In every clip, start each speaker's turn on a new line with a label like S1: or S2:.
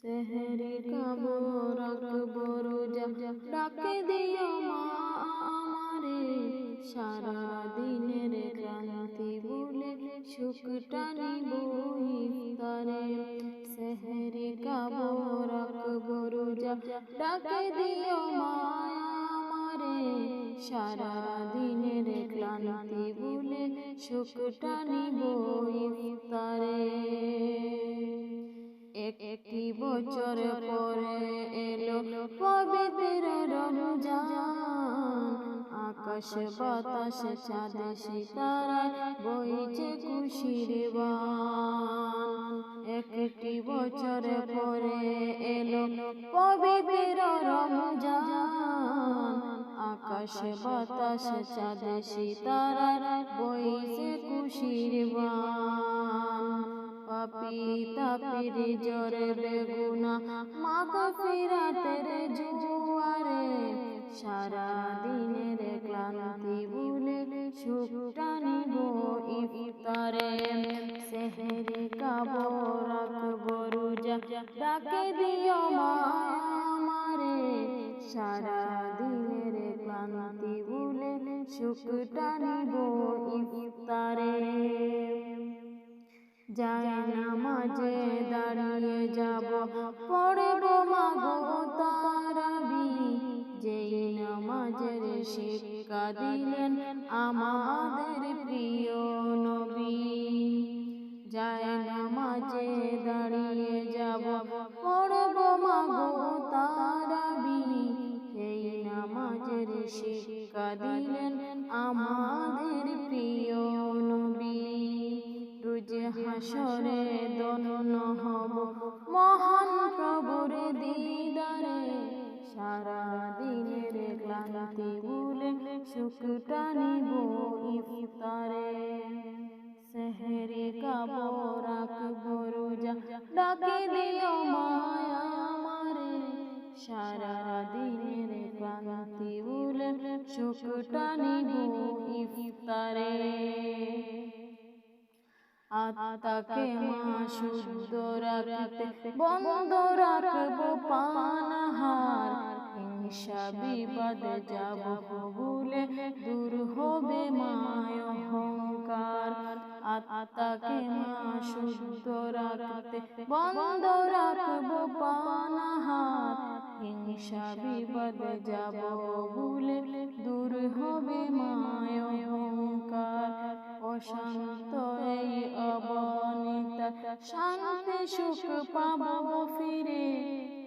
S1: সেহরি খাবো রাখবো রোজা ডাকে দিও মা আমারে সারা দিনের ক্লান্তি ভুলে সুখটা নিব ইফতারে সেহরি খাবো রাখবো রোজা ডাকে দিও মা আমারে সারা দিনের ক্লান্তি ভুলে সুখটা নিব ইফতারে একটি বছর পরে এলো পবিত্র রমজান আকাশ বাতাস চাঁদ সিতারায় বইছে খুশির বান একটি বছর পরে এলো পবিত্র রমজান আকাশ বাতাস চাঁদ সিতারায় বইছে খুশির বান পাপী তাপির জোরে বেগুনা মাগফিরাতের জোয়ারে সারা দিনের ক্লান্তি ভুলে সুখটা নিব ইফতারে সেহরি খাবো রাখবো রোজা ডাকে দিও মা আমারে সারা দিনের ক্লান্তি ভুলে সুখটা নিব ইফতারে যায় নামাজে দাঁড়িয়ে যাব পড়ব মাগো তারাবি যেই নামাজের শিক্ষা দিলেন আমাদের প্রিয় নবী যায় নামাজে দাঁড়িয়ে যাব পড়ব মাগো তারাবি যেই নামাজের শিক্ষা দিলেন আমাদের প্রিয় নবী হাসরে দন্ন হব মহান প্রভুর দিদারে সারা দিনের ক্লান্তি ভুলে সুখটা নিব ইফতারে সেহরি খাবো রাখবো রোজা ডাকে দিও মা আমারে সারা দিনের ক্লান্তি ভুলে সুখটা নিব ইফতারে আত্মাকে মা শুদ্ধ রাখতে বন্ধ রাখবো পানাহার হিংসা বিবাদ যাব ভুলে দূর হবে মায় অহংকার আত্মাকে মা শুদ্ধ রাখতে বন্ধ রাখবো পানাহার হিংসা বিবাদ যাব ভুলে দূর হবে মায় অহংকার অশান্ত এই অবনীতা শান্তি সুখ পাবো ফিরে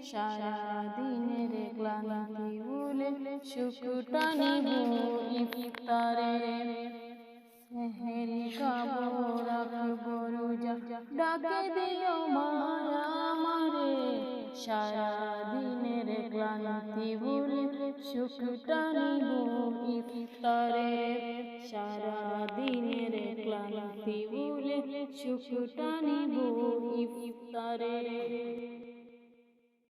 S1: সারা দিনের ক্লান্তি ভুলে সুখটা নিব ইফতারে সেহরি খাবো রাখবো রোজা ডাকে দিও মা আমারে সারা দিনের ক্লান্তি ভুলে সুখটা নিব ইফতারে সারা দিনের ক্লান্তি ভুলে সুখটা নিব ইফতারে।